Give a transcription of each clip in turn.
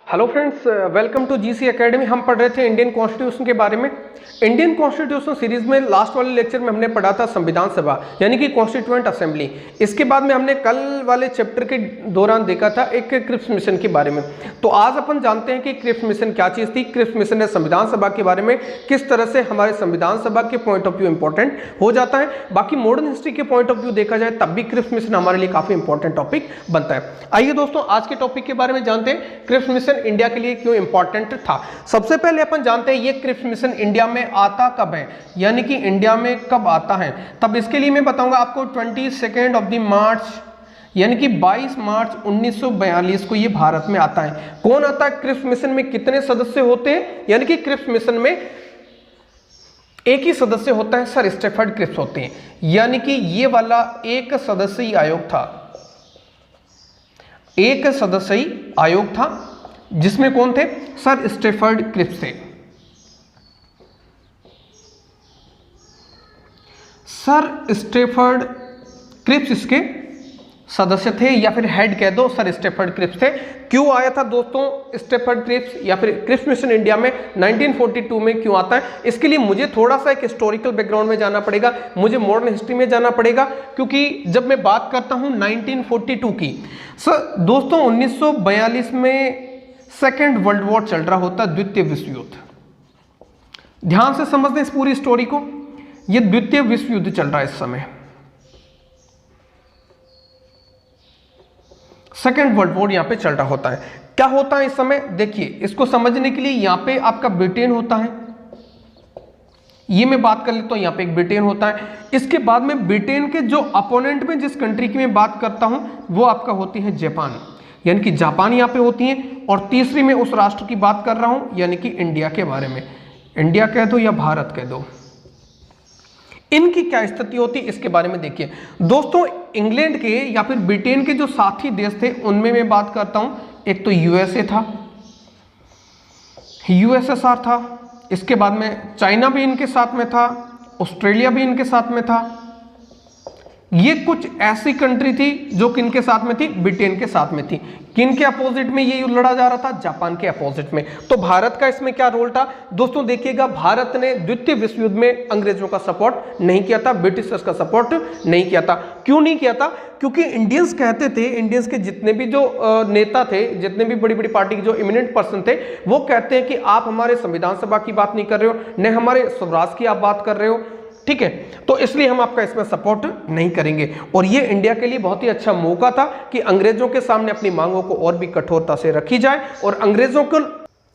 Hello friends, welcome to GC academy. हम पढ़ रहे थे इंडियन कॉन्स्टिट्यूशन के बारे में। इंडियन कॉन्स्टिट्यूशन सीरीज में लास्ट वाले लेक्चर में हमने पढ़ा था संविधान सभा यानी कि कॉन्स्टिट्यूएंट असेंबली। इसके बाद में हमने कल वाले चैप्टर के दौरान देखा था एक क्रिप्स मिशन के बारे में। तो आज अपन जानते हैं कि क्रिप्स मिशन क्या चीज़ थी। क्रिप्स मिशन है संविधान सभा के बारे में, किस तरह से हमारे संविधान सभा के पॉइंट ऑफ व्यू इंपॉर्टेंट हो जाता है। बाकी मॉडर्न हिस्ट्री के पॉइंट ऑफ व्यू देखा जाए तब भी क्रिप्स मिशन हमारे लिए काफी इंपॉर्टेंट टॉपिक बनता है। आइए दोस्तों, आज के टॉपिक के बारे में जानते हैं क्रिप्स मिशन इंडिया के लिए क्यों इंपॉर्टेंट था। सबसे पहले अपन जानते हैं ये क्रिप्स मिशन इंडिया में आता कब है, यानी कि इंडिया में कब आता है। तब इसके लिए मैं बताऊंगा आपको 22 ऑफ द मार्च यानी कि 22 मार्च 1942 को ये भारत में आता है। कौन आता है क्रिप्स मिशन में, कितने सदस्य होते हैं, यानी कि क्रिप्स मिशन में एक ही सदस्य होता है, सर स्टेफर्ड क्रिप्स होते हैं। यानी कि ये वाला एक सदस्यीय आयोग था, एक सदस्यीय आयोग था जिसमें कौन थे, सर स्टेफर्ड क्रिप्स थे। सर स्टेफर्ड क्रिप्स इसके सदस्य थे या फिर हेड कह दो, सर स्टेफर्ड क्रिप्स थे। क्यों आया था दोस्तों स्टेफर्ड क्रिप्स या फिर क्रिप्स मिशन इंडिया में 1942 में क्यों आता है, इसके लिए मुझे थोड़ा सा एक हिस्टोरिकल बैकग्राउंड में जाना पड़ेगा, मुझे मॉडर्न हिस्ट्री में जाना पड़ेगा। क्योंकि जब मैं बात करता हूं 1942 की, सर दोस्तों 1942 में सेकेंड वर्ल्ड वॉर चल रहा होता, द्वितीय विश्व युद्ध। ध्यान से समझते इस पूरी स्टोरी को। यह द्वितीय विश्व युद्ध चल रहा है इस समय, सेकेंड वर्ल्ड वॉर यहां पे चल रहा होता है। क्या होता है इस समय, देखिए इसको समझने के लिए यहां पे आपका ब्रिटेन होता है, ये मैं बात कर लेता हूं, यहां पे एक ब्रिटेन होता है। इसके बाद में ब्रिटेन के जो अपोनेंट में जिस कंट्री की मैं बात करता हूं वो आपका होती है जापान, यानी कि जापान यहां पे होती है। और तीसरी में उस राष्ट्र की बात कर रहा हूं यानी कि इंडिया के बारे में, इंडिया कह दो या भारत कह दो, इनकी क्या स्थिति होती है इसके बारे में देखिए दोस्तों। इंग्लैंड के या फिर ब्रिटेन के जो साथी देश थे उनमें मैं बात करता हूं, एक तो यूएसए था, यूएसएसआर था, इसके बाद में चाइना भी इनके साथ में था, ऑस्ट्रेलिया भी इनके साथ में था। ये कुछ ऐसी कंट्री थी जो किनके साथ में थी, ब्रिटेन के साथ में थी। किनके अपोजिट में ये लड़ा जा रहा था, जापान के अपोजिट में। तो भारत का इसमें क्या रोल था दोस्तों, देखिएगा भारत ने द्वितीय विश्व युद्ध में अंग्रेजों का सपोर्ट नहीं किया था, ब्रिटिशर्स का सपोर्ट नहीं किया था। क्यों नहीं किया था, क्योंकि इंडियंस कहते थे, इंडियंस के जितने भी जो नेता थे, जितने भी बड़ी बड़ी पार्टी के जो इमिनेंट पर्सन थे, वो कहते हैं कि आप हमारे संविधान सभा की बात नहीं कर रहे हो, न हमारे स्वराज की आप बात कर रहे हो, ठीक है, तो इसलिए हम आपका इसमें सपोर्ट नहीं करेंगे। और ये इंडिया के लिए बहुत ही अच्छा मौका था कि अंग्रेजों के सामने अपनी मांगों को और भी कठोरता से रखी जाए और अंग्रेजों को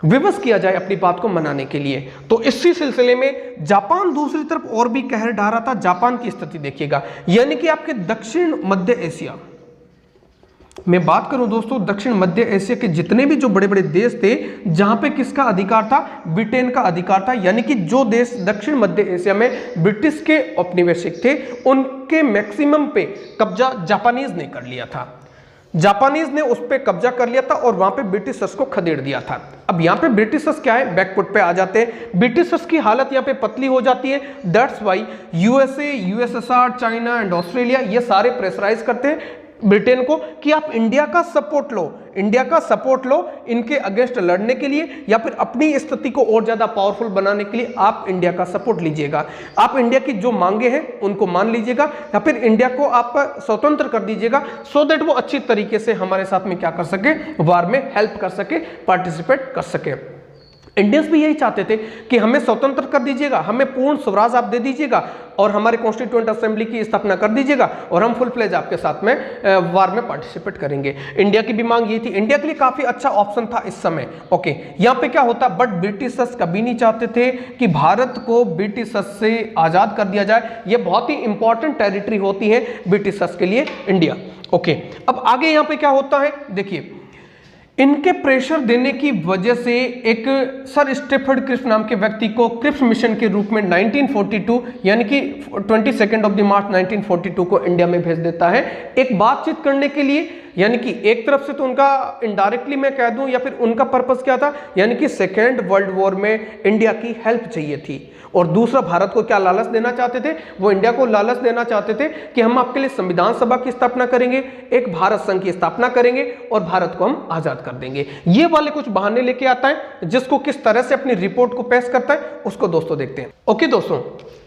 विवश किया जाए अपनी बात को मनाने के लिए। तो इसी सिलसिले में जापान दूसरी तरफ और भी कहर ढा रहा था। जापान की स्थिति देखिएगा, यानी कि आपके दक्षिण मध्य एशिया मैं बात करूं दोस्तों, दक्षिण मध्य एशिया के जितने भी जो बड़े बड़े देश थे जहां पे किसका अधिकार था, ब्रिटेन का अधिकार था। यानी कि जो देश दक्षिण मध्य एशिया में ब्रिटिश के औपनिवेशिक थे उनके मैक्सिमम पे कब्जा जापानीज ने कर लिया था। जापानीज ने उस पर कब्जा कर लिया था और वहां पे ब्रिटिशर्स को खदेड़ दिया था। अब यहाँ पे ब्रिटिशर्स क्या है, बैकफुट पे आ जाते हैं, ब्रिटिशर्स की हालत यहाँ पे पतली हो जाती है। That's why USA, USSR, China and Australia ये सारे प्रेशराइज करते हैं ब्रिटेन को कि आप इंडिया का सपोर्ट लो, इंडिया का सपोर्ट लो इनके अगेंस्ट लड़ने के लिए या फिर अपनी स्थिति को और ज्यादा पावरफुल बनाने के लिए आप इंडिया का सपोर्ट लीजिएगा। आप इंडिया की जो मांगे हैं उनको मान लीजिएगा या फिर इंडिया को आप स्वतंत्र कर दीजिएगा, सो दैट वो अच्छी तरीके से हमारे साथ में क्या कर सके, वार में हेल्प कर सके, पार्टिसिपेट कर सके। इंडियंस भी यही चाहते थे कि हमें स्वतंत्र कर दीजिएगा, हमें पूर्ण स्वराज आप दे दीजिएगा और हमारे कॉन्स्टिट्यूएंट असेंबली की स्थापना कर दीजिएगा और हम फुल फ्लेज आपके साथ में वार में पार्टिसिपेट करेंगे। इंडिया की भी मांग ये थी, इंडिया के लिए काफी अच्छा ऑप्शन था इस समय। ओके, यहाँ पे क्या होता, बट ब्रिटिशर्स कभी नहीं चाहते थे कि भारत को ब्रिटिशर्स से आजाद कर दिया जाए। ये बहुत ही इंपॉर्टेंट टेरिटरी होती है ब्रिटिशर्स के लिए इंडिया। ओके, अब आगे यहाँ पे क्या होता है देखिए, इनके प्रेशर देने की वजह से एक सर स्टेफर्ड क्रिप्स नाम के व्यक्ति को क्रिप्स मिशन के रूप में 1942 यानी कि 22 ऑफ द मार्च 1942 को इंडिया में भेज देता है एक बातचीत करने के लिए यानी कि एक तरफ से तो उनका इनडायरेक्टली मैं कह दूं या फिर उनका पर्पस क्या था, यानी कि सेकेंड वर्ल्ड वॉर में इंडिया की हेल्प चाहिए थी। और दूसरा, भारत को क्या लालच देना चाहते थे, वो इंडिया को लालच देना चाहते थे कि हम आपके लिए संविधान सभा की स्थापना करेंगे, एक भारत संघ की स्थापना करेंगे और भारत को हम आजाद कर देंगे। ये वाले कुछ बहाने लेके आता है, जिसको किस तरह से अपनी रिपोर्ट को पेश करता है उसको दोस्तों देखते हैं। ओके दोस्तों,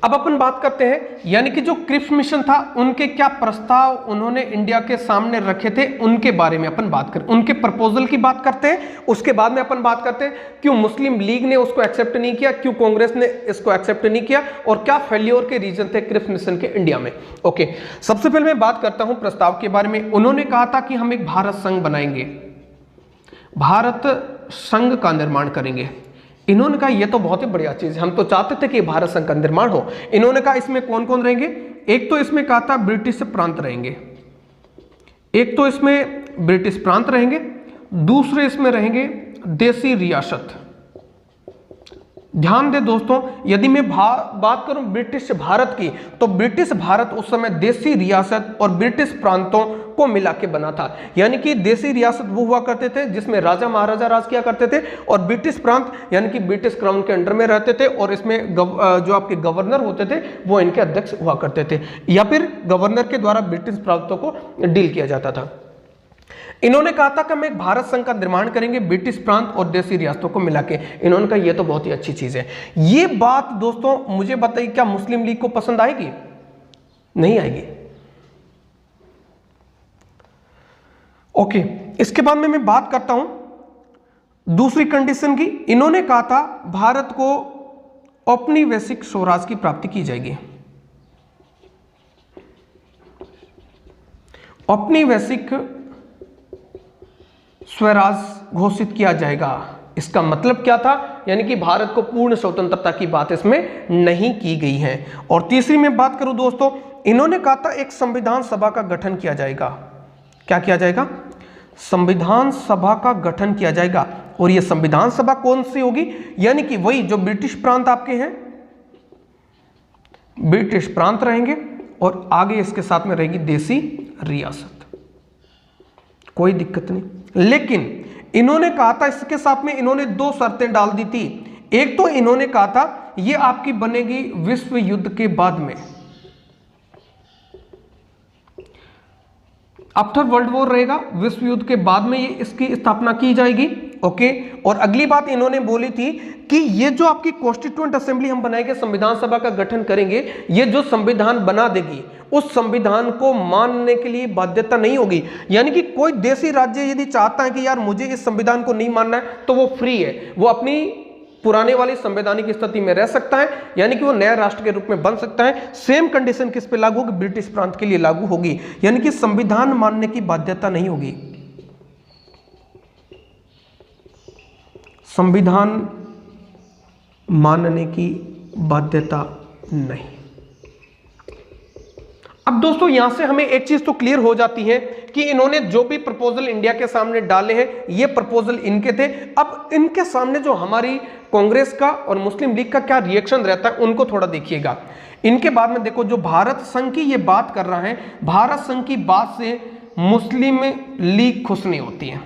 अब अपन बात करते हैं, यानी कि जो क्रिप्स मिशन था उनके क्या प्रस्ताव उन्होंने इंडिया के सामने रखे थे उनके बारे में अपन बात करें, उनके प्रपोजल की बात करते हैं। उसके बाद में अपन बात करते हैं क्यों मुस्लिम लीग ने उसको एक्सेप्ट नहीं किया, क्यों कांग्रेस ने इसको एक्सेप्ट नहीं किया और क्या फेल्योर के रीजन थे क्रिप्स मिशन के इंडिया में। ओके, सबसे पहले मैं बात करता हूं प्रस्ताव के बारे में। उन्होंने कहा था कि हम एक भारत संघ बनाएंगे, भारत संघ का निर्माण करेंगे। इन्होंने कहा यह तो बहुत ही बढ़िया चीज है, हम तो चाहते थे कि भारत संघ का निर्माण हो। इन्होंने कहा इसमें कौन कौन रहेंगे, एक तो इसमें कहा था ब्रिटिश प्रांत रहेंगे, एक तो इसमें ब्रिटिश प्रांत रहेंगे, दूसरे इसमें रहेंगे देसी रियासत। ध्यान दे दोस्तों, यदि मैं बात करूं ब्रिटिश भारत की, तो ब्रिटिश भारत उस समय देसी रियासत और ब्रिटिश प्रांतों को मिला के बना था। यानी कि देसी रियासत वो हुआ करते थे जिसमें राजा महाराजा राज किया करते थे, और ब्रिटिश प्रांत यानी कि ब्रिटिश क्राउन के अंडर में रहते थे, और इसमें जो आपके गवर्नर होते थे वो इनके अध्यक्ष हुआ करते थे, या फिर गवर्नर के द्वारा ब्रिटिश प्रांतों को डील किया जाता था। इन्होंने कहा था कि हम एक भारत संघ का निर्माण करेंगे ब्रिटिश प्रांत और देसी रियासतों को मिला के। इन्होंने कहा यह तो बहुत ही अच्छी चीज है। ये बात दोस्तों मुझे बताइए, क्या मुस्लिम लीग को पसंद आएगी? नहीं आएगी। ओके, इसके बाद में मैं बात करता हूं दूसरी कंडीशन की। इन्होंने कहा था भारत को औपनिवेशिक स्वराज की प्राप्ति की जाएगी। औपनिवेशिक स्वराज घोषित किया जाएगा। इसका मतलब क्या था, यानी कि भारत को पूर्ण स्वतंत्रता की बात इसमें नहीं की गई है। और तीसरी में बात करूं दोस्तों, इन्होंने कहा था एक संविधान सभा का गठन किया जाएगा। क्या किया जाएगा? संविधान सभा का गठन किया जाएगा। और यह संविधान सभा कौन सी होगी? यानी कि वही जो ब्रिटिश प्रांत आपके हैं, ब्रिटिश प्रांत रहेंगे और आगे इसके साथ में रहेगी देसी रियासत। कोई दिक्कत नहीं। लेकिन इन्होंने कहा था, इसके साथ में इन्होंने दो शर्तें डाल दी थी। एक तो इन्होंने कहा था यह आपकी बनेगी विश्व युद्ध के बाद में, आफ्टर वर्ल्ड वॉर रहेगा, विश्व युद्ध के बाद में ये इसकी स्थापना की जाएगी। ओके, और अगली बात इन्होंने बोली थी कि ये जो आपकी कॉन्स्टिट्यूएंट असेंबली हम बनाएंगे, संविधान सभा का गठन करेंगे, ये जो संविधान बना देगी उस संविधान को मानने के लिए बाध्यता नहीं होगी। यानी कि कोई देशी राज्य यदि चाहता है कि यार मुझे इस संविधान को नहीं मानना है, तो वो फ्री है, वो अपनी पुराने वाली संवैधानिक स्थिति में रह सकता है, यानी कि वो नया राष्ट्र के रूप में बन सकता है। सेम कंडीशन किस पे लागू होगी? ब्रिटिश प्रांत के लिए लागू होगी। यानी कि संविधान मानने की बाध्यता नहीं होगी, संविधान मानने की बाध्यता नहीं। अब दोस्तों यहां से हमें एक चीज तो क्लियर हो जाती है कि इन्होंने जो भी प्रपोजल इंडिया के सामने डाले हैं, ये प्रपोजल इनके थे। अब इनके सामने जो हमारी कांग्रेस का और मुस्लिम लीग का क्या रिएक्शन रहता है उनको थोड़ा देखिएगा। इनके बाद में देखो, जो भारत संघ की ये बात कर रहा है, भारत संघ की बात से मुस्लिम लीग खुश नहीं होती है,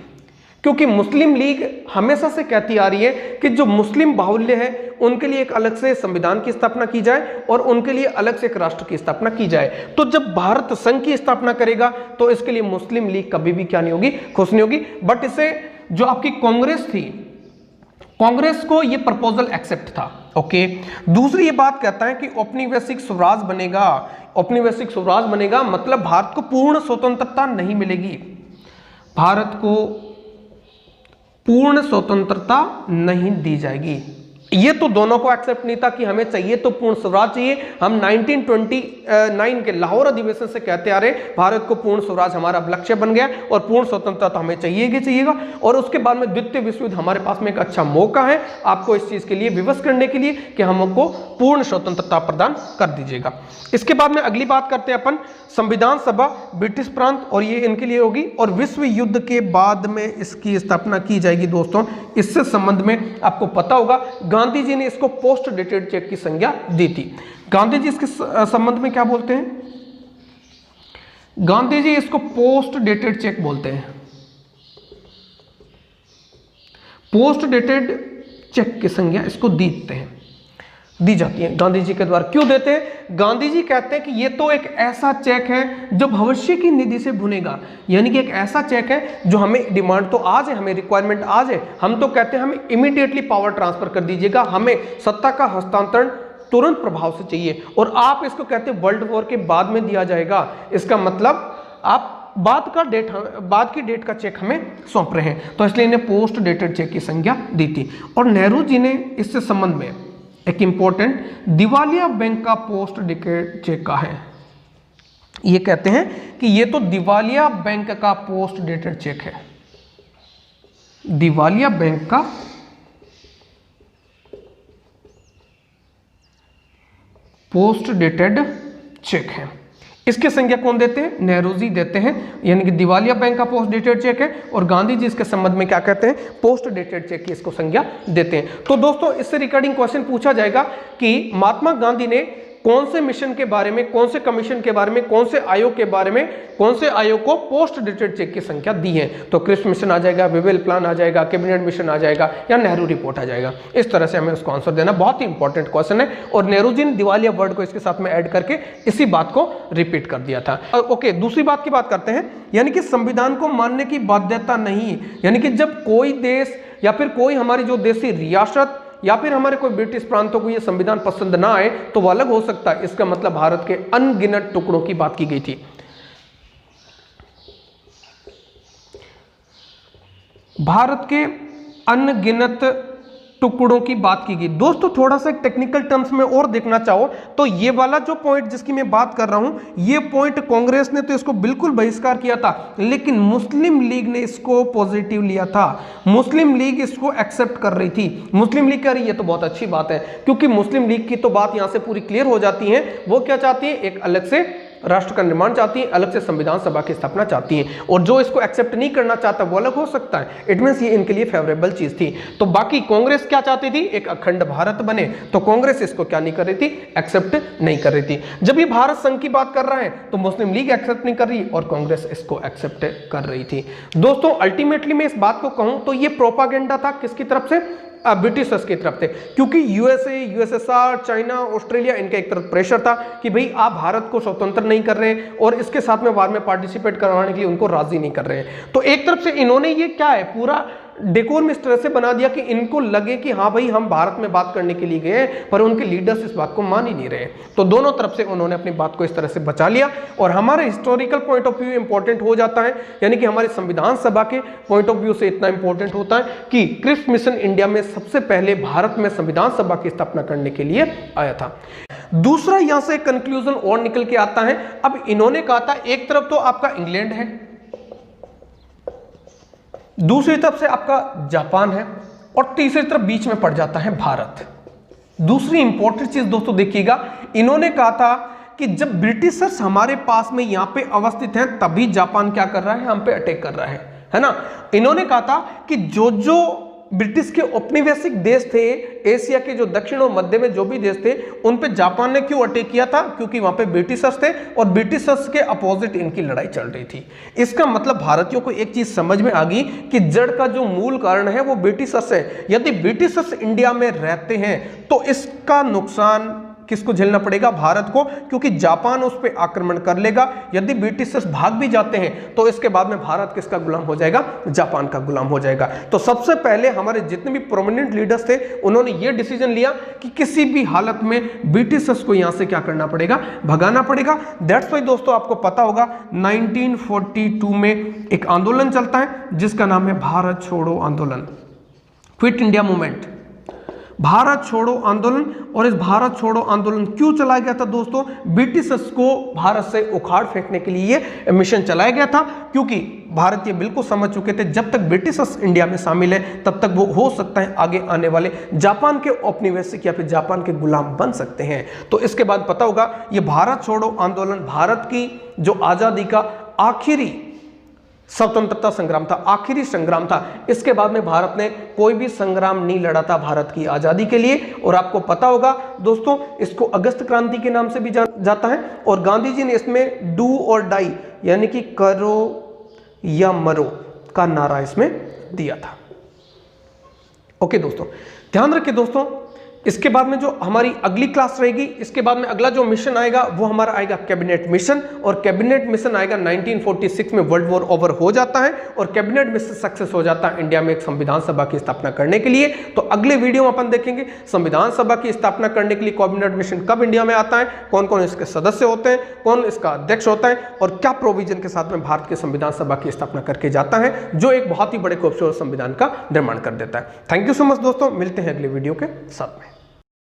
क्योंकि मुस्लिम लीग हमेशा से कहती आ रही है कि जो मुस्लिम बाहुल्य है उनके लिए एक अलग से संविधान की स्थापना की जाए और उनके लिए अलग से एक राष्ट्र की स्थापना की जाए। तो जब भारत संघ की स्थापना करेगा तो इसके लिए मुस्लिम लीग कभी भी क्या नहीं होगी? खुश नहीं होगी। बट इसे जो आपकी कांग्रेस थी, कांग्रेस को यह प्रपोजल एक्सेप्ट था। ओके, दूसरी ये बात कहता है कि औपनिवेशिक स्वराज बनेगा। औपनिवेशिक स्वराज बनेगा मतलब भारत को पूर्ण स्वतंत्रता नहीं मिलेगी, भारत को पूर्ण स्वतंत्रता नहीं दी जाएगी। ये तो दोनों को एक्सेप्ट नहीं था कि हमें चाहिए तो पूर्ण स्वराज चाहिए। हम 1929 के लाहौर अधिवेशन से कहते आ रहे भारत को पूर्ण स्वराज हमारा लक्ष्य बन गया और पूर्ण स्वतंत्रता तो हमें चाहिएगा। और उसके बाद में द्वितीय विश्व युद्ध हमारे पास में एक अच्छा मौका है आपको इस चीज के लिए विवश करने के लिए कि हम हमको पूर्ण स्वतंत्रता प्रदान कर दीजिएगा। इसके बाद में अगली बात करते हैं अपन संविधान सभा, ब्रिटिश प्रांत, और ये इनके लिए होगी और विश्व युद्ध के बाद में इसकी स्थापना की जाएगी। दोस्तों इससे संबंध में आपको पता होगा गांधी जी ने इसको पोस्ट डेटेड चेक की संज्ञा दी थी। गांधी जी इसके संबंध में क्या बोलते हैं? गांधी जी इसको पोस्ट डेटेड चेक बोलते हैं। पोस्ट डेटेड चेक की संज्ञा इसको दी जाती है गांधी जी के द्वारा। क्यों देते हैं? गांधी जी कहते हैं कि ये तो एक ऐसा चेक है जो भविष्य की निधि से भुनेगा, यानी कि एक ऐसा चेक है जो हमें डिमांड तो आज है, हमें रिक्वायरमेंट आज है, हम तो कहते हैं हमें इमीडिएटली पावर ट्रांसफर कर दीजिएगा, हमें सत्ता का हस्तांतरण तुरंत प्रभाव से चाहिए, और आप इसको कहते हैं वर्ल्ड वॉर के बाद में दिया जाएगा। इसका मतलब आप बाद की डेट का चेक हमें सौंप रहे हैं, तो इसलिए इन्हें पोस्ट डेटेड चेक की संज्ञा दी थी। और नेहरू जी ने इससे संबंध में एक इंपॉर्टेंट दिवालिया बैंक का पोस्ट डेटेड चेक का है। ये कहते हैं कि ये तो दिवालिया बैंक का पोस्ट डेटेड चेक है, दिवालिया बैंक का पोस्ट डेटेड चेक है। इसके संज्ञा कौन देते हैं? नेहरू जी देते हैं, यानी कि दिवालिया बैंक का पोस्ट डेटेड चेक है, और गांधी जी इसके संबंध में क्या कहते हैं? पोस्ट डेटेड चेक की इसको संज्ञा देते हैं। तो दोस्तों इससे रिगार्डिंग क्वेश्चन पूछा जाएगा कि महात्मा गांधी ने कौन से मिशन के बारे में, कौन से कमीशन के बारे में, कौन से आयोग के बारे में, कौन से आयोग को पोस्ट डेटेड चेक की संख्या दी है? तो क्रिप्स मिशन आ जाएगा, विवेल प्लान आ जाएगा, कैबिनेट मिशन आ जाएगा, या नेहरू रिपोर्ट आ जाएगा। इस तरह से हमें उसको आंसर देना, बहुत ही इंपॉर्टेंट क्वेश्चन है। और नेहरू जी ने दिवालिया वर्ड को इसके साथ में ऐड करके इसी बात को रिपीट कर दिया था। ओके, दूसरी बात की बात करते हैं, यानी कि संविधान को मानने की बाध्यता नहीं, यानी कि जब कोई देश या फिर कोई हमारी जो देशी रियासत या फिर हमारे कोई ब्रिटिश प्रांतों को यह संविधान पसंद ना आए तो वो अलग हो सकता है। इसका मतलब भारत के अनगिनत टुकड़ों की बात की गई थी। भारत के अनगिनत टुकड़ों की बात की गई। दोस्तों थोड़ा सा टेक्निकल टर्म्स में और देखना चाहो तो ये वाला जो पॉइंट जिसकी मैं बात कर रहा हूं, ये पॉइंट कांग्रेस ने तो इसको बिल्कुल बहिष्कार किया था, लेकिन मुस्लिम लीग ने इसको पॉजिटिव लिया था। मुस्लिम लीग इसको एक्सेप्ट कर रही थी। मुस्लिम लीग कह रही है तो बहुत अच्छी बात है, क्योंकि मुस्लिम लीग की तो बात यहां से पूरी क्लियर हो जाती है। वो क्या चाहती है? एक अलग से राष्ट्र का निर्माण चाहती है, अलग से संविधान सभा की स्थापना चाहती हैं, और जो इसको एक्सेप्ट नहीं करना चाहता वो अलग हो सकता है। इट मींस ये इनके लिए फेवरेबल चीज थी। तो बाकी कांग्रेस क्या चाहती थी? एक अखंड भारत बने, तो कांग्रेस इसको क्या नहीं कर रही थी? एक्सेप्ट नहीं कर रही थी। जब ये भारत संघ की बात कर रहा है तो मुस्लिम लीग एक्सेप्ट नहीं कर रही और कांग्रेस इसको एक्सेप्ट कर रही थी। दोस्तों अल्टीमेटली मैं इस बात को कहूं तो ये प्रोपागेंडा था किसकी तरफ से? ब्रिटिशर्स की तरफ थे, क्योंकि यूएसए, यूएसएसआर, चाइना, ऑस्ट्रेलिया, इनका एक तरफ प्रेशर था कि भाई आप भारत को स्वतंत्र नहीं कर रहे हैं और इसके साथ में वार में पार्टिसिपेट करवाने के लिए उनको राजी नहीं कर रहे हैं। तो एक तरफ से इन्होंने ये क्या है, पूरा डेकोर में इस तरह से बना दिया कि इनको लगे कि हाँ भाई हम भारत में बात करने के लिए गए, पर उनके लीडर्स इस बात को मान ही नहीं रहे। तो दोनों तरफ से उन्होंने अपनी बात को इस तरह से बचा लिया, और हमारे historical point of view important हो जाता है, यानी कि हमारे संविधान सभा के पॉइंट ऑफ व्यू से इतना इंपॉर्टेंट होता है कि क्रिप्स मिशन इंडिया में सबसे पहले भारत में संविधान सभा की स्थापना करने के लिए आया था। दूसरा यहां से कंक्लूजन और निकल के आता है। अब इन्होंने कहा था एक तरफ तो आपका इंग्लैंड है, दूसरी तरफ से आपका जापान है, और तीसरी तरफ बीच में पड़ जाता है भारत। दूसरी इंपॉर्टेंट चीज दोस्तों देखिएगा, इन्होंने कहा था कि जब ब्रिटिशर्स हमारे पास में यहां पे अवस्थित हैं तभी जापान क्या कर रहा है? हम पे अटैक कर रहा है ना। इन्होंने कहा था कि जो ब्रिटिश के औपनिवेशिक देश थे, एशिया के जो दक्षिण और मध्य में जो भी देश थे, उन पे जापान ने क्यों अटैक किया था? क्योंकि वहां पे ब्रिटिशर्स थे और ब्रिटिशर्स के अपोजिट इनकी लड़ाई चल रही थी। इसका मतलब भारतीयों को एक चीज समझ में आ गई कि जड़ का जो मूल कारण है वो ब्रिटिशर्स है। यदि ब्रिटिशर्स इंडिया में रहते हैं तो इसका नुकसान किसको झेलना पड़ेगा? भारत को, क्योंकि जापान उस पर आक्रमण कर लेगा। यदि ब्रिटिशर्स भाग भी जाते हैं तो इसके बाद में भारत किसका गुलाम हो जाएगा? जापान का गुलाम हो जाएगा। तो सबसे पहले हमारे जितने भी प्रोमिनेंट लीडर्स थे उन्होंने ये डिसीजन लिया कि किसी भी हालत में ब्रिटिशर्स को यहां से क्या करना पड़ेगा? भगाना पड़ेगा। दैट्स वाई दोस्तों आपको पता होगा 1942 में एक आंदोलन चलता है जिसका नाम है भारत छोड़ो आंदोलन, क्विट इंडिया मूवमेंट, भारत छोड़ो आंदोलन। और इस भारत छोड़ो आंदोलन क्यों चलाया गया था दोस्तों? ब्रिटिशर्स को भारत से उखाड़ फेंकने के लिए ये मिशन चलाया गया था, क्योंकि भारत ये बिल्कुल समझ चुके थे जब तक ब्रिटिशर्स इंडिया में शामिल है तब तक वो हो सकता है आगे आने वाले जापान के औपनिवेशिक या फिर जापान के गुलाम बन सकते हैं। तो इसके बाद पता होगा ये भारत छोड़ो आंदोलन भारत की जो आज़ादी का आखिरी स्वतंत्रता संग्राम था, आखिरी संग्राम था। इसके बाद में भारत ने कोई भी संग्राम नहीं लड़ा था भारत की आजादी के लिए। और आपको पता होगा दोस्तों, इसको अगस्त क्रांति के नाम से भी जाता है। और गांधी जी ने इसमें डू और डाई यानी कि करो या मरो का नारा इसमें दिया था। ओके दोस्तों, ध्यान रखिए दोस्तों, इसके बाद में जो हमारी अगली क्लास रहेगी, इसके बाद में अगला जो मिशन आएगा वो हमारा आएगा कैबिनेट मिशन। और कैबिनेट मिशन आएगा 1946 में वर्ल्ड वॉर ओवर हो जाता है और कैबिनेट मिशन सक्सेस हो जाता है इंडिया में एक संविधान सभा की स्थापना करने के लिए। तो अगले वीडियो में अपन देखेंगे संविधान सभा की स्थापना करने के लिए कैबिनेट मिशन कब इंडिया में आता है, कौन कौन इसके सदस्य होते हैं, कौन इसका अध्यक्ष होता है और क्या प्रोविजन के साथ में भारत के संविधान सभा की स्थापना करके जाता है, जो एक बहुत ही बड़े खूबसूरत संविधान का निर्माण कर देता है। थैंक यू सो मच दोस्तों, मिलते हैं अगले वीडियो के साथ में।